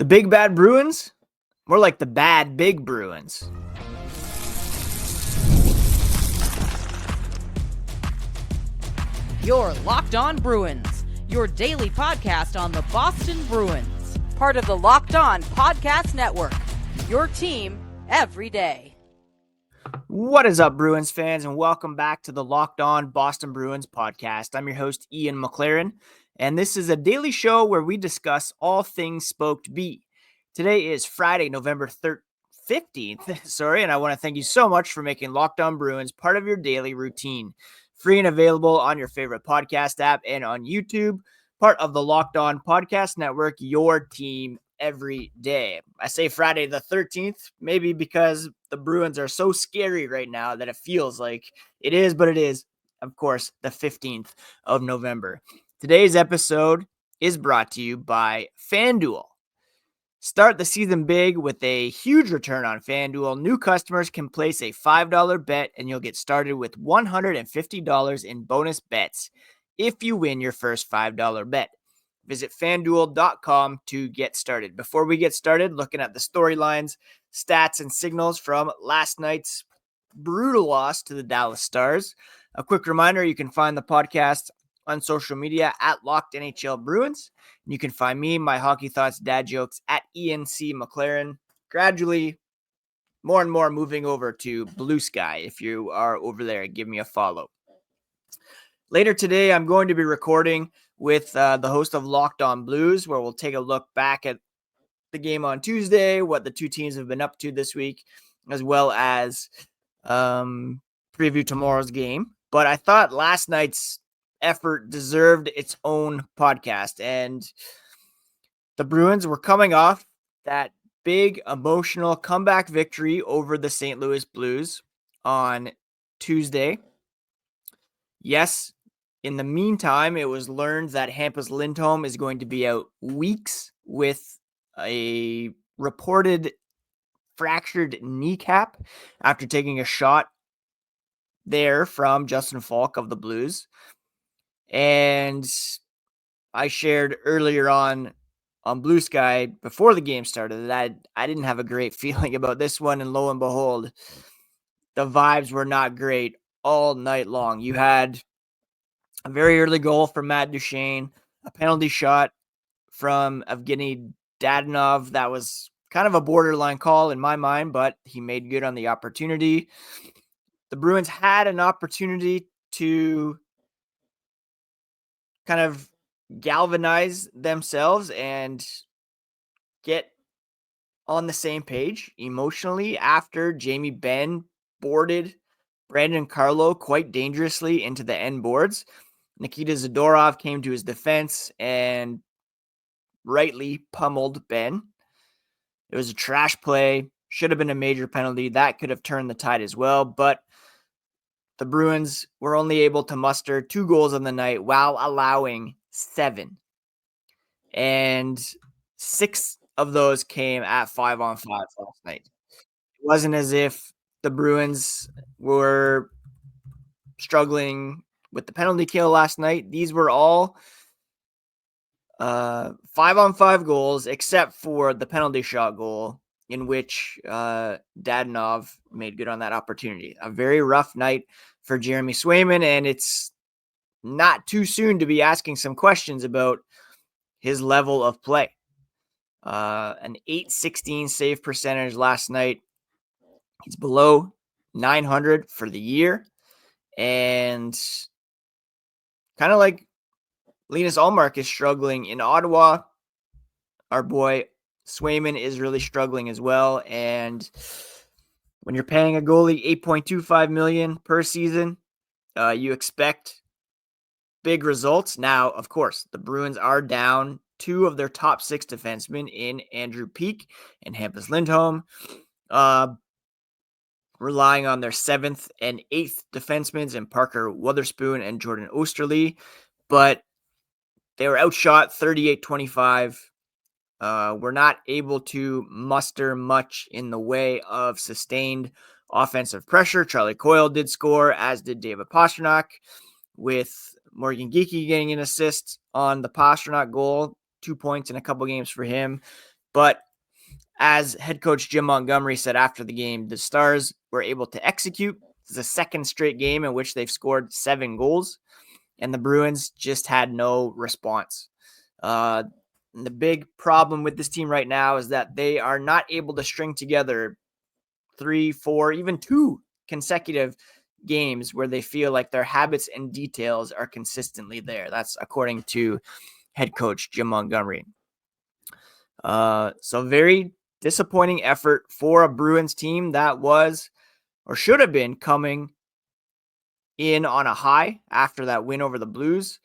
The big bad Bruins? More like the bad big Bruins. You're Locked On Bruins, your daily podcast on the Boston Bruins. Part of the Locked On Podcast Network, your team every day. What is up, Bruins fans, and welcome back to the Locked On Boston Bruins podcast. I'm your host, Ian McLaren, and this is a daily show where we discuss all things Spoked B. Today is Friday, November 15th, and I want to thank you so much for making Locked On Bruins part of your daily routine. Free and available on your favorite podcast app and on YouTube, part of the Locked On Podcast Network, your team every day. I say Friday the 13th, maybe because the Bruins are so scary right now that it feels like it is, but it is, of course, the 15th of November. Today's episode is brought to you by FanDuel. Start the season big with a huge return on FanDuel. New customers can place a $5 bet and you'll get started with $150 in bonus bets if you win your first $5 bet. Visit FanDuel.com to get started. Before we get started, looking at the storylines, stats, and signals from last night's brutal loss to the Dallas Stars. A quick reminder, you can find the podcast on social media at Locked NHL Bruins. You can find me, my hockey thoughts, dad jokes at ENC McLaren. Gradually, more and more moving over to Blue Sky. If you are over there, give me a follow. Later today, I'm going to be recording with the host of Locked On Blues, where we'll take a look back at the game on Tuesday, what the two teams have been up to this week, as well as preview tomorrow's game. But I thought last night's effort deserved its own podcast, and the Bruins were coming off that big emotional comeback victory over the St. Louis Blues on Tuesday. Yes, in the meantime, it was learned that Hampus Lindholm is going to be out weeks with a reported fractured kneecap after taking a shot there from Justin Falk of the Blues. And I shared earlier on Blue Sky before the game started that I didn't have a great feeling about this one. And lo and behold, the vibes were not great all night long. You had a very early goal from Matt Duchene, a penalty shot from Evgeny Dadonov. That was kind of a borderline call in my mind, but he made good on the opportunity. The Bruins had an opportunity to kind of galvanize themselves and get on the same page emotionally after Jamie Benn boarded Brandon Carlo quite dangerously into the end boards. Nikita Zadorov came to his defense and rightly pummeled Benn. It was a trash play, should have been a major penalty. That could have turned the tide as well, but the Bruins were only able to muster 2 goals on the night while allowing 7. And 6 of those came at 5-on-5 last night. It wasn't as if the Bruins were struggling with the penalty kill last night. These were all 5-on-5 goals, except for the penalty shot goal, in which Dadonov made good on that opportunity. A very rough night for Jeremy Swayman, and it's not too soon to be asking some questions about his level of play. An .816 save percentage last night. He's below 900 for the year, and kind of like Linus Ullmark is struggling in Ottawa, our boy Swayman is really struggling as well. And when you're paying a goalie $8.25 million per season, you expect big results. Now, of course, the Bruins are down 2 of their top 6 defensemen in Andrew Peeke and Hampus Lindholm, relying on their 7th and 8th defensemen in Parker Wotherspoon and Jordan Osterley, but they were outshot 38-25. We're not able to muster much in the way of sustained offensive pressure. Charlie Coyle did score, as did David Pastrnak, with Morgan Geekie getting an assist on the Pastrnak goal, 2 points in a couple games for him. But as head coach Jim Montgomery said after the game, the Stars were able to execute. It's the second straight game in which they've scored 7 goals, and the Bruins just had no response. The big problem with this team right now is that they are not able to string together 3, 4, even 2 consecutive games where they feel like their habits and details are consistently there. That's according to head coach Jim Montgomery. So very disappointing effort for a Bruins team that was or should have been coming in on a high after that win over the Blues.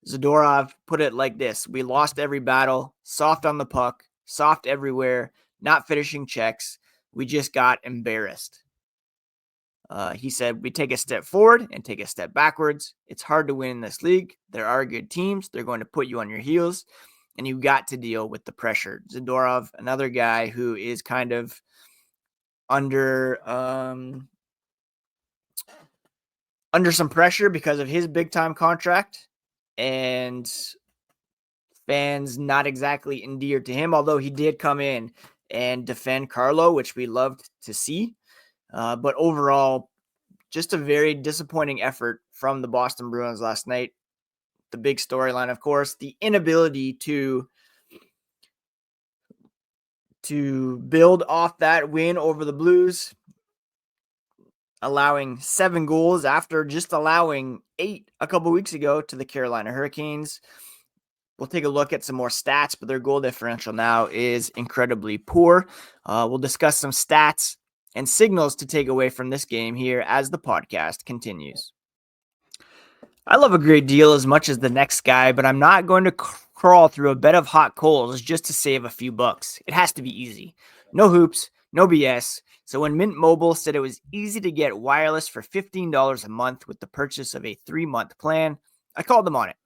Zadorov put it like this: we lost every battle, soft on the puck, soft everywhere, not finishing checks. We just got embarrassed. He said, we take a step forward and take a step backwards. It's hard to win in this league. There are good teams. They're going to put you on your heels, and you got to deal with the pressure. Zadorov, another guy who is kind of under some pressure because of his big-time contract, and fans not exactly endeared to him, although he did come in and defend Carlo, which we loved to see. But overall, just a very disappointing effort from the Boston Bruins last night. The big storyline, of course, the inability to build off that win over the Blues, allowing 7 goals after just allowing 8 a couple weeks ago to the Carolina Hurricanes. We'll take a look at some more stats, but their goal differential now is incredibly poor. We'll discuss some stats and signals to take away from this game here as the podcast continues. I love a great deal as much as the next guy, but I'm not going to crawl through a bed of hot coals just to save a few bucks. It has to be easy. No hoops, no BS. So when Mint Mobile said it was easy to get wireless for $15 a month with the purchase of a 3-month plan, I called them on it.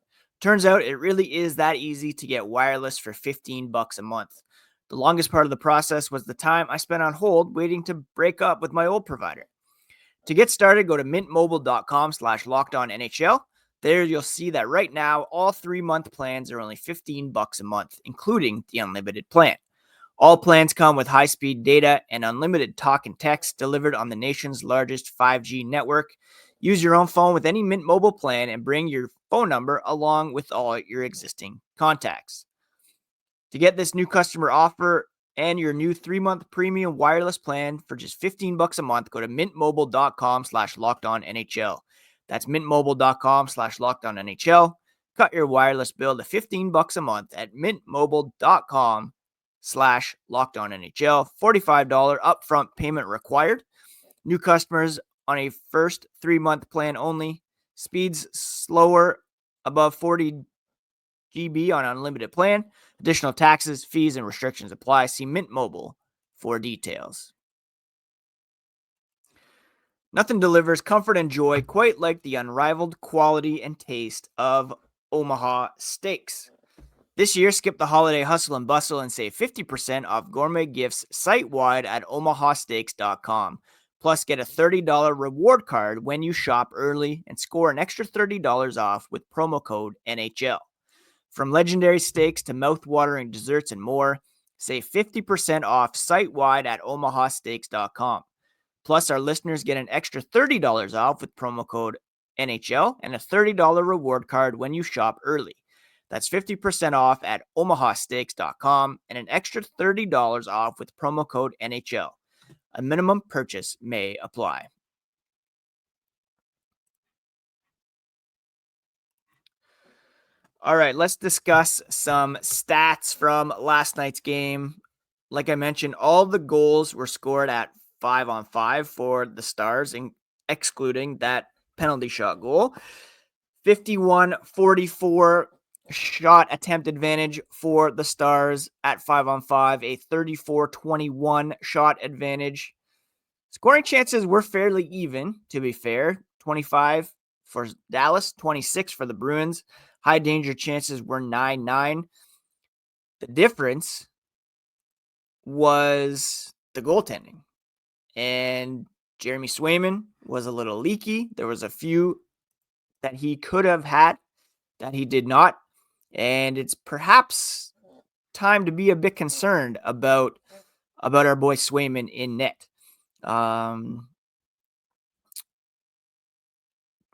Turns out it really is that easy to get wireless for $15 a month. The longest part of the process was the time I spent on hold waiting to break up with my old provider. To get started, go to mintmobile.com/lockedonnhl. There you'll see that right now, all 3-month plans are only $15 a month, including the unlimited plan. All plans come with high-speed data and unlimited talk and text delivered on the nation's largest 5G network. Use your own phone with any Mint Mobile plan and bring your phone number along with all your existing contacts. To get this new customer offer and your new 3-month premium wireless plan for just $15 a month, go to mintmobile.com/lockedonnhl. That's mintmobile.com/lockedonnhl. Cut your wireless bill to $15 a month at mintmobile.com/lockedonnhl. $45 upfront payment required. New customers on a first 3-month plan only. Speeds slower above 40 GB on unlimited plan. Additional taxes, fees, and restrictions apply. See Mint Mobile for details. Nothing delivers comfort and joy quite like the unrivaled quality and taste of Omaha Steaks. This year, skip the holiday hustle and bustle and save 50% off gourmet gifts site-wide at omahasteaks.com. Plus, get a $30 reward card when you shop early and score an extra $30 off with promo code NHL. From legendary steaks to mouth-watering desserts and more, save 50% off site-wide at omahasteaks.com. Plus, our listeners get an extra $30 off with promo code NHL and a $30 reward card when you shop early. That's 50% off at omahasteaks.com and an extra $30 off with promo code NHL. A minimum purchase may apply. All right, let's discuss some stats from last night's game. Like I mentioned, all the goals were scored at 5-on-5 for the Stars, excluding that penalty shot goal. 51-44 shot attempt advantage for the Stars at 5-on-5, a 34-21 shot advantage. Scoring chances were fairly even, to be fair. 25 for Dallas, 26 for the Bruins. High danger chances were 9-9. The difference was the goaltending. And Jeremy Swayman was a little leaky. There was a few that he could have had that he did not. And it's perhaps time to be a bit concerned about our boy Swayman in net.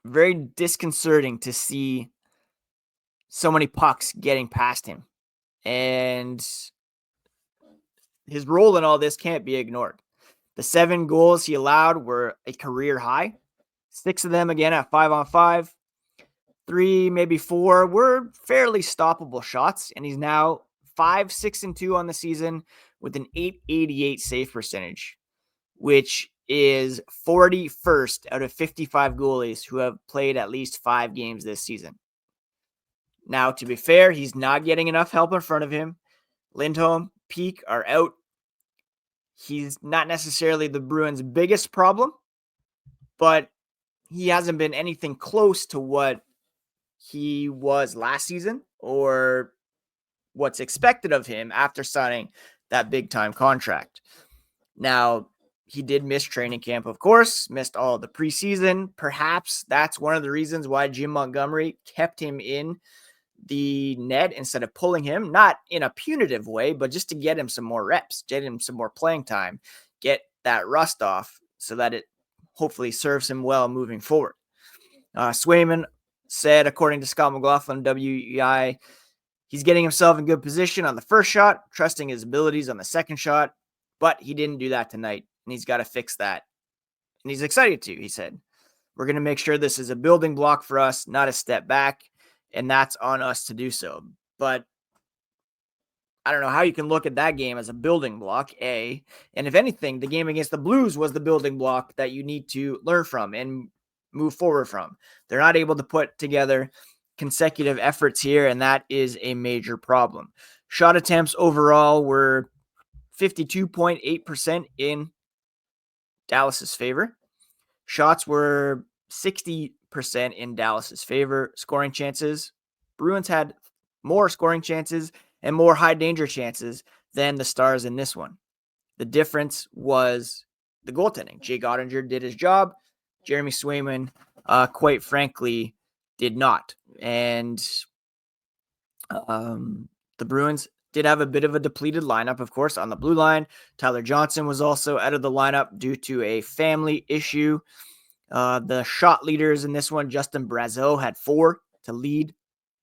Very disconcerting to see so many pucks getting past him, and his role in all this can't be ignored. The 7 goals he allowed were a career high. 6 of them again at 5-on-5. 3, maybe 4 were fairly stoppable shots, and he's now 5-6-2 on the season with an .888 save percentage, which is 41st out of 55 goalies who have played at least 5 games this season. Now, to be fair, he's not getting enough help in front of him. Lindholm, Peak are out. He's not necessarily the Bruins' biggest problem, but he hasn't been anything close to what he was last season or what's expected of him after signing that big time contract. Now, he did miss training camp, of course, missed all of the preseason. Perhaps that's one of the reasons why Jim Montgomery kept him in the net instead of pulling him, not in a punitive way, but just to get him some more reps, get him some more playing time, get that rust off so that it hopefully serves him well moving forward. Swayman said, according to Scott McLaughlin, WEI, he's getting himself in good position on the first shot, trusting his abilities on the second shot, but he didn't do that tonight, and he's got to fix that. And he's excited to, he said. We're going to make sure this is a building block for us, not a step back, and that's on us to do so. But I don't know how you can look at that game as a building block, A. And if anything, the game against the Blues was the building block that you need to learn from and move forward from. They're not able to put together consecutive efforts here, and that is a major problem. Shot attempts overall were 52.8% in Dallas's favor. Shots were 60% in Dallas's favor. Scoring chances, Bruins had more scoring chances and more high danger chances than the Stars in this one. The difference was the goaltending. Jake Ottinger did his job. Jeremy Swayman, quite frankly, did not. And the Bruins did have a bit of a depleted lineup, of course, on the blue line. Tyler Johnson was also out of the lineup due to a family issue. The shot leaders in this one, Justin Brazeau, had 4 to lead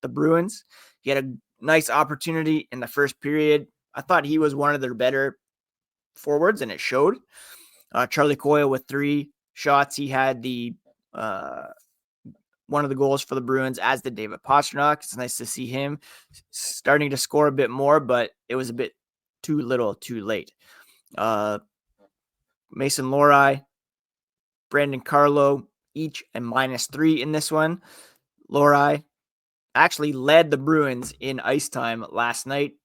the Bruins. He had a nice opportunity in the first period. I thought he was one of their better forwards, and it showed. Charlie Coyle with 3 shots. He had the one of the goals for the Bruins, as did David Pastrnak. It's nice to see him starting to score a bit more, but it was a bit too little, too late. Mason Lohrei, Brandon Carlo, each a -3 in this one. Lohrei actually led the Bruins in ice time last night,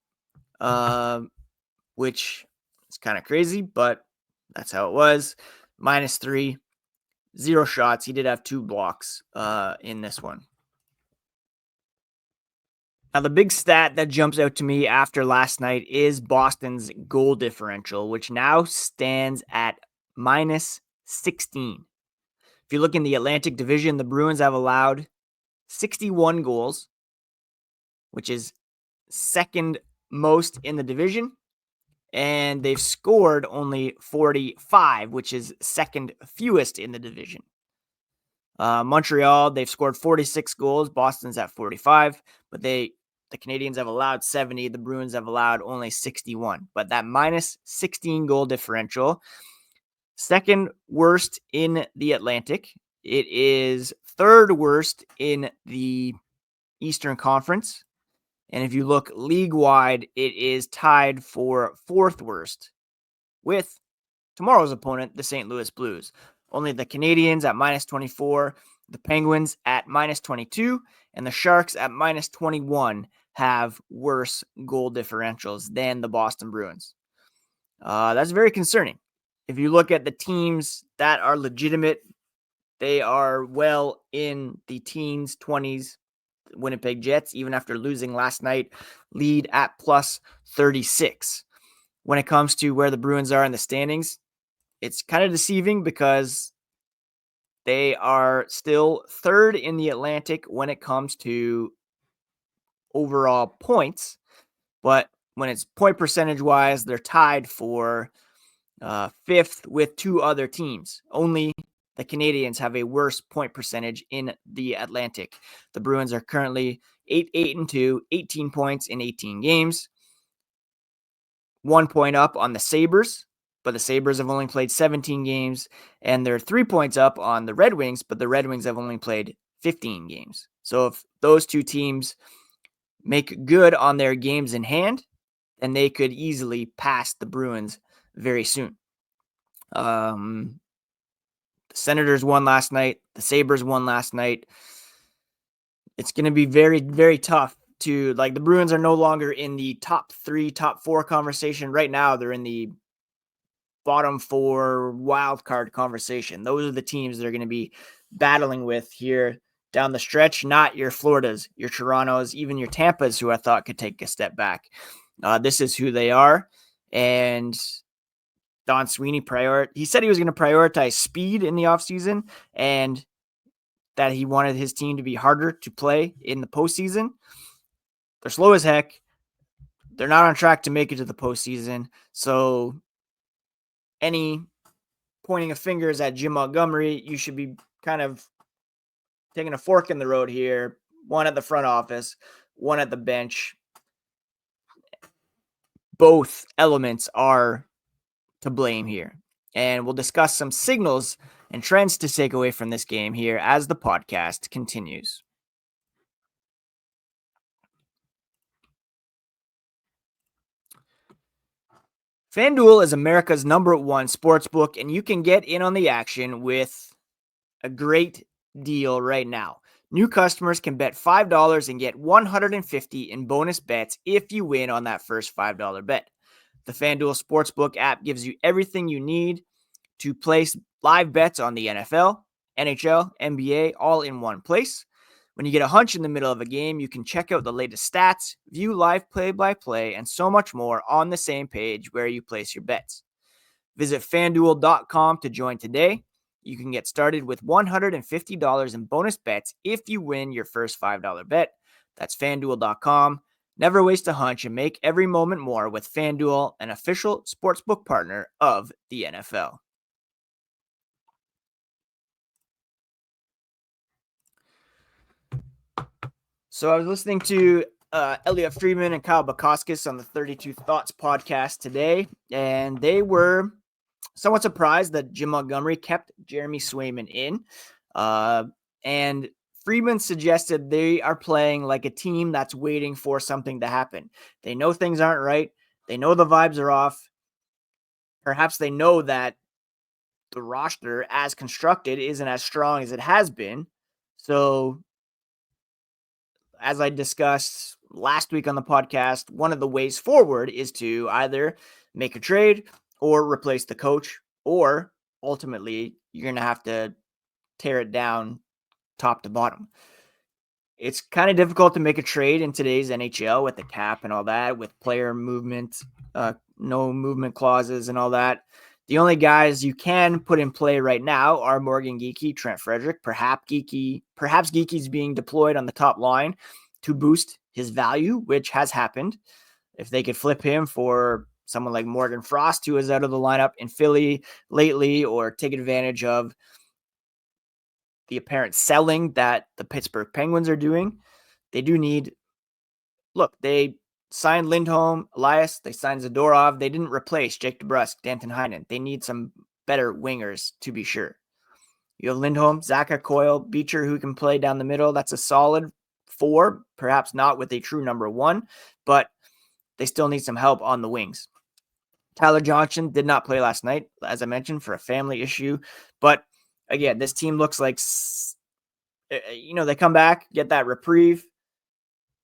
which is kind of crazy, but that's how it was. -3, 0 shots. He did have 2 blocks in this one. Now, the big stat that jumps out to me after last night is Boston's goal differential, which now stands at -16. If you look in the Atlantic Division, the Bruins have allowed 61 goals, which is second most in the division, and they've scored only 45, which is second fewest in the division. Montreal, they've scored 46 goals. Boston's at 45, but the Canadiens have allowed 70. The Bruins have allowed only 61. But that -16 goal differential, second worst in the Atlantic. It is third worst in the Eastern Conference. And if you look league-wide, it is tied for 4th worst with tomorrow's opponent, the St. Louis Blues. Only the Canadiens at -24, the Penguins at -22, and the Sharks at -21 have worse goal differentials than the Boston Bruins. That's very concerning. If you look at the teams that are legitimate, they are well in the teens, 20s. Winnipeg Jets, even after losing last night, lead at +36. When it comes to where the Bruins are in the standings, it's kind of deceiving because they are still 3rd in the Atlantic when it comes to overall points. But when it's point percentage wise, they're tied for fifth with two other teams. Only the Canadiens have a worse point percentage in the Atlantic. The Bruins are currently 8-2, 18 points in 18 games. 1 point up on the Sabres, but the Sabres have only played 17 games, and they're 3 points up on the Red Wings, but the Red Wings have only played 15 games. So if those two teams make good on their games in hand, then they could easily pass the Bruins very soon. The Senators won last night. The Sabres won last night. It's going to be very, very tough to, like, the Bruins are no longer in the top 3, top 4 conversation. Right now, they're in the bottom 4 wild card conversation. Those are the teams they're going to be battling with here down the stretch, not your Floridas, your Torontos, even your Tampas, who I thought could take a step back. This is who they are. And Don Sweeney he said he was going to prioritize speed in the offseason and that he wanted his team to be harder to play in the postseason. They're slow as heck. They're not on track to make it to the postseason. So any pointing of fingers at Jim Montgomery, you should be kind of taking a fork in the road here. One at the front office, one at the bench. Both elements are to blame here. And we'll discuss some signals and trends to take away from this game here as the podcast continues. FanDuel is America's #1 sportsbook, and you can get in on the action with a great deal right now. New customers can bet $5 and get $150 in bonus bets if you win on that first $5 bet. The FanDuel Sportsbook app gives you everything you need to place live bets on the NFL, NHL, NBA, all in one place. When you get a hunch in the middle of a game, you can check out the latest stats, view live play-by-play, and so much more on the same page where you place your bets. Visit FanDuel.com to join today. You can get started with $150 in bonus bets if you win your first $5 bet. That's FanDuel.com. Never waste a hunch and make every moment more with FanDuel, an official sportsbook partner of the NFL. So I was listening to Elliot Friedman and Kyle Bukauskas on the 32 Thoughts podcast today, and they were somewhat surprised that Jim Montgomery kept Jeremy Swayman in. And Friedman suggested they are playing like a team that's waiting for something to happen. They know things aren't right. They know the vibes are off. Perhaps they know that the roster as constructed isn't as strong as it has been. So as I discussed last week on the podcast, one of the ways forward is to either make a trade or replace the coach, or ultimately you're going to have to tear it down top to bottom. It's kind of difficult to make a trade in today's NHL with the cap and all that, with player movement, no movement clauses and all that. The only guys you can put in play right now are Morgan Geekie, Trent Frederick. Perhaps Geekie's being deployed on the top line to boost his value, which has happened. If they could flip him for someone like Morgan Frost, who is out of the lineup in Philly lately, or take advantage of the apparent selling that the Pittsburgh Penguins are doing, they do need. Look, they signed Lindholm, Elias. They signed Zadorov. They didn't replace Jake DeBrusk, Danton Heinen. They need some better wingers, to be sure. You have Lindholm, Zaka, Coyle, Beecher, who can play down the middle. That's a solid 4, perhaps not with a true #1, but they still need some help on the wings. Tyler Johnson did not play last night, as I mentioned, for a family issue. But again, this team looks like, they come back, get that reprieve,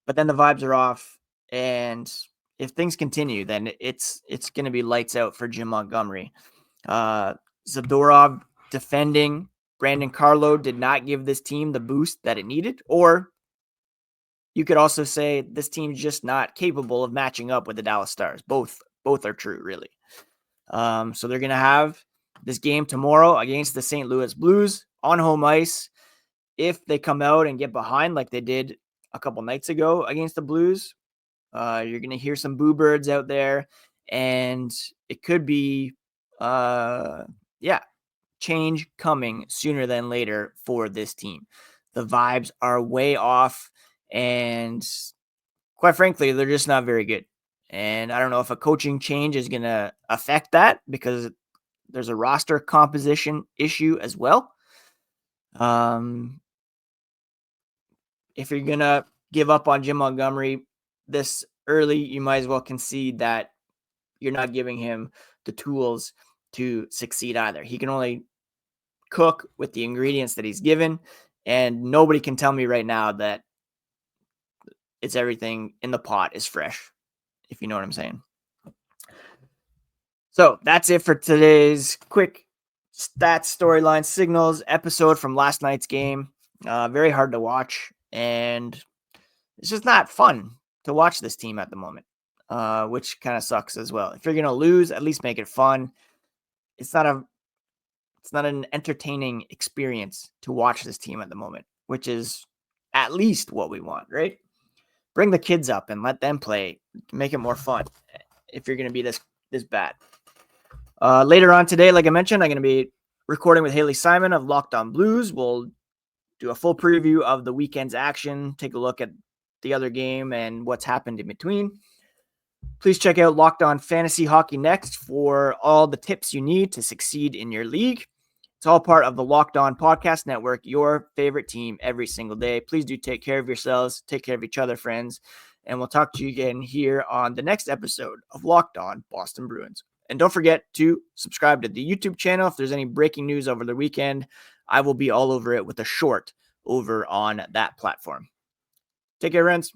but then the vibes are off. And if things continue, then it's going to be lights out for Jim Montgomery. Zadorov defending Brandon Carlo did not give this team the boost that it needed. Or you could also say this team's just not capable of matching up with the Dallas Stars. Both are true, really. So they're going to have this game tomorrow against the St. Louis Blues on home ice. If they come out and get behind like they did a couple nights ago against the Blues, You're going to hear some boo birds out there, and it could be, change coming sooner than later for this team. The vibes are way off, and quite frankly, they're just not very good. And I don't know if a coaching change is going to affect that, because there's a roster composition issue as well. If you're going to give up on Jim Montgomery this early, you might as well concede that you're not giving him the tools to succeed either. He can only cook with the ingredients that he's given, and nobody can tell me right now that it's everything in the pot is fresh, if you know what I'm saying. So that's it for today's quick stats, storyline, signals episode from last night's game. Very hard to watch, and it's just not fun to watch this team at the moment, which kind of sucks as well. If you're going to lose, at least make it fun. It's not an entertaining experience to watch this team at the moment, which is at least what we want, right? Bring the kids up and let them play. Make it more fun if you're going to be this bad. Later on today, like I mentioned, I'm going to be recording with Haley Simon of Locked On Blues. We'll do a full preview of the weekend's action, take a look at the other game and what's happened in between. Please check out Locked On Fantasy Hockey Next for all the tips you need to succeed in your league. It's all part of the Locked On Podcast Network, your favorite team every single day. Please do take care of yourselves, take care of each other, friends, and we'll talk to you again here on the next episode of Locked On Boston Bruins. And don't forget to subscribe to the YouTube channel. If there's any breaking news over the weekend, I will be all over it with a short over on that platform. Take care, friends.